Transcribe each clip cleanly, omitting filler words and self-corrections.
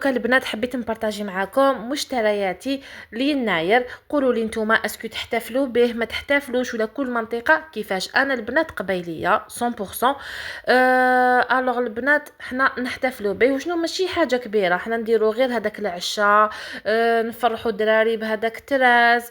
دوكا البنات حبيت نبارطاجي معاكم مشترياتي ليناير. قولوا لي نتوما اسكو تحتفلوا به ما تحتفلوش ولا كل منطقه كيفاش. انا البنات قبيليه 100%. الوغ البنات حنا نحتفلوا به وشنو ماشي حاجه كبيره، حنا نديروا غير هذاك العشاء، نفرحوا الدراري بهذاك التراس.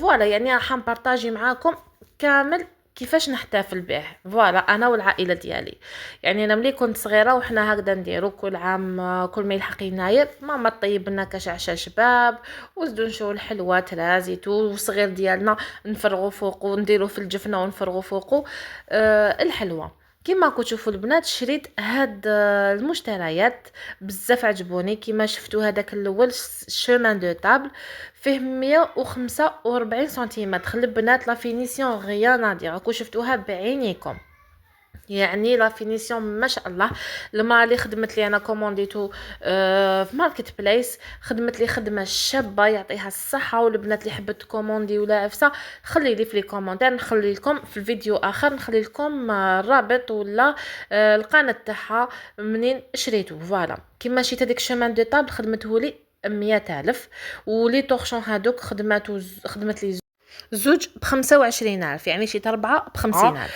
فوالا يعني راح نبارطاجي معاكم كامل كيفاش نحتفل به. فوالا انا والعائله ديالي. يعني انا ملي كنت صغيره وحنا هكذا نديرو كل عام، كل ما يلحق يناير ماما طيب لنا كاش عشاء شباب وزدو نشوفو الحلوى ترازيتو والصغير ديالنا نفرغوا فوقو نديرو في الجفنه ونفرغوا فوقو الحلوى. كيما راكم تشوفوا البنات شريت هاد المشتريات بزاف عجبوني. كيما شفتوا هذاك الاول شومان دو طابل فيه 145 سنتيمتر. البنات لا فينيسيون غيان نادي راكم شفتوها بعينيكم، يعني لا فينيسيون ما شاء الله. المراه اللي خدمت لي انا كومونديتو في ماركت بليس خدمت لي خدمه شابه يعطيها الصحه. والبنات اللي حبت كوموندي ولا عفسه خلي لي في لي كومونتير، نخلي لكم في الفيديو اخر نخلي لكم الرابط ولا القناه تاعها منين شريته. فوالا كيما شريت هذيك شومان دو طابل خدمته لي 100,000، ولي طورشون هادوك خدمت لي زوج ب25,000، يعني شي 4 ب50,000.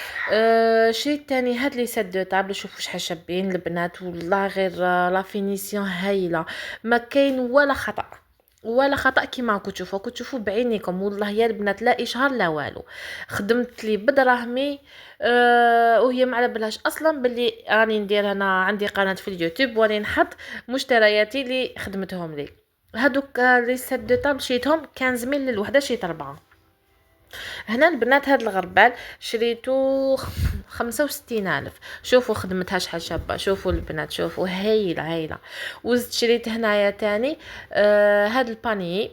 شريت تاني هاد لي سات دو طابل. شوفوا شحال شابين البنات والله، غير لا فينيسيون هايله، ما كاين ولا خطا ولا خطا. كيما راكم تشوفوا بعينيكم والله يا البنات لا اشهار لا والو. خدمت لي بدراهمي وهي ما على بالهاش اصلا باللي راني ندير. انا عندي قناه في اليوتيوب وراني نحط مشترياتي اللي خدمتهم لي. هادوك لي سات دو طابل شريتهم 15,000 للوحده، شريت 4. هنا البنات هاد الغربال شريتو 65,000. شوفوا خدمتها شحال شابه. شوفوا البنات شوفوا هايله. وزدت شريت هنايا تاني هاد الباني.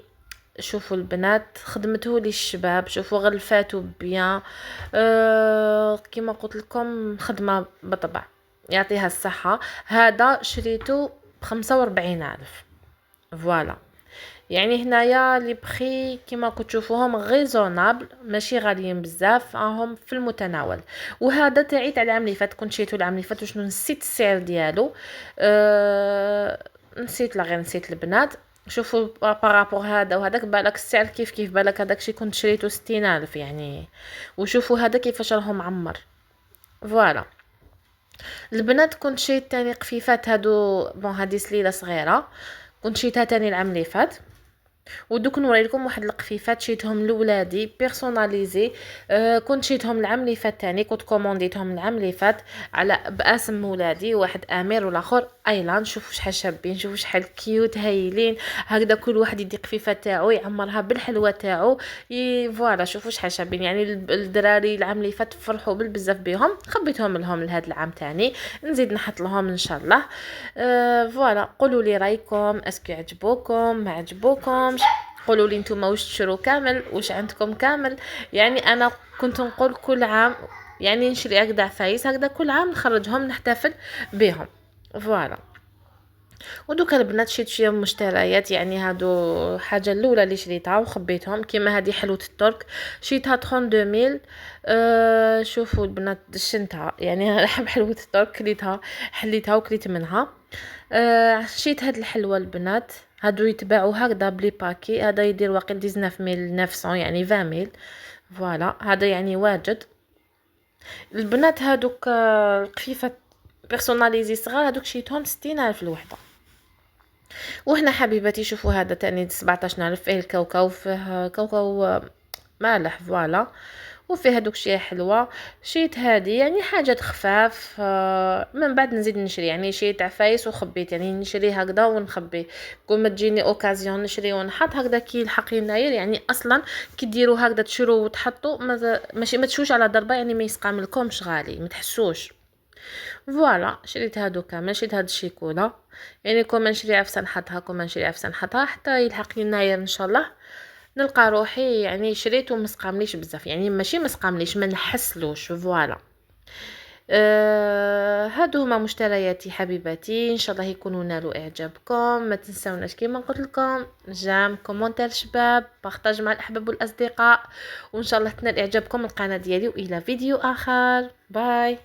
شوفوا البنات خدمته لي الشباب. شوفوا غلفاتو بيان. كيما قلت لكم خدمه بطبع يعطيها الصحه. هذا شريته ب45,000. فوالا يعني هنايا لي بخي كيما راكم تشوفوهم ريزونابل، ماشي غاليين بزاف، راهم في المتناول. وهذا تاعي تاع العام اللي فات، كنت شريتو العام اللي فات وشنو نسيت السعر ديالو. نسيت لا غير نسيت البنات. شوفوا بارابور هذا وهذاك بالك السعر كيف بالك هذاك شي كنت شريتو 60,000 يعني. وشوفوا هذا كيفاش راهو معمر. فوالا البنات كنت شريت تاني قفيفات هادو بون هادي سليله صغيره كنت شريتها تاني العام اللي فات. ودوك نوري لكم واحد القفيفات شيتهم لولادي بيرسوناليزي. كنت شيتهم العام اللي فات تاني، كنت كومونديتهم العام اللي فات على باسم ولادي، واحد امير والاخر ايلان. شوفوا شحال شابين، شوفوا شحال كيوت هايلين هكذا. كل واحد يدي قفيفه تاعو يعمرها بالحلوه تاعو. فوالا شوفوا شحال شابين. يعني الدراري العام اللي فات فرحوا بزاف بهم، خبيتهم لهم لهذا العام تاني نزيد نحط لهم ان شاء الله. فوالا قولوا لي رايكم، اسكو عجبوكم ما عجبوكمش. قولوا لي نتوما واش تشرو كامل، واش عندكم كامل. يعني انا كنت نقول كل عام يعني نشري هكذا عفايس هكذا كل عام نخرجهم نحتفل بهم. فوالا ودوكا البنات شريت شويه مشتريات. يعني هادو حاجه الاولى اللي شريتها وخبيتهم. كيما هذه حلوه الترك شريتها 32,000. شوفوا البنات دشنتها يعني نحب حلوه الترك، حليتها وكليت منها. شريت هاد الحلوه البنات هادو يتباعوا هكذا بلي باكي. هذا يدير واقع 19,900 يعني 20,000. فوالا هذا يعني واجد. البنات هادوك القفيفه بيرسوناليزي صغار هادوك شريتهم 60,000 الوحده. وهنا حبيباتي شوفوا هذا تاني 17,000 فيه الكاوكاو، فيه كاوكاو مالح. فوالا وفيه هذوك شي حلوه. شيت هذه يعني حاجات خفاف. من بعد نزيد نشري يعني شيت عفايس وخبيت يعني نشري هكذا ونخبي. كل ما تجيني اوكازيون نشري ونحط هكذا كي الحق يناير. يعني اصلا كي ديروا هكذا تشرو وتحطوا ماشي ما تشوش على ضربه، يعني ما يسقاملكمش غالي ما تحسوش. فوالا شريت هادو كامل. شريت هاد الشيكولا يعني كون نشري عفسه نحطها، كون نشري عفسه نحطها حتى يلحق يناير ان شاء الله نلقى روحي يعني شريت ومسقامليش بزاف، يعني ماشي مسقامليش ما نحسلوش. فوالا هادو هما مشترياتي حبيباتي، ان شاء الله يكونوا نالوا اعجابكم. ما تنساوناش كيما قلت لكم جام كومونتير شباب، بارطاج مع الاحباب والاصدقاء، وان شاء الله تنال اعجابكم القناه ديالي. والى فيديو اخر، باي.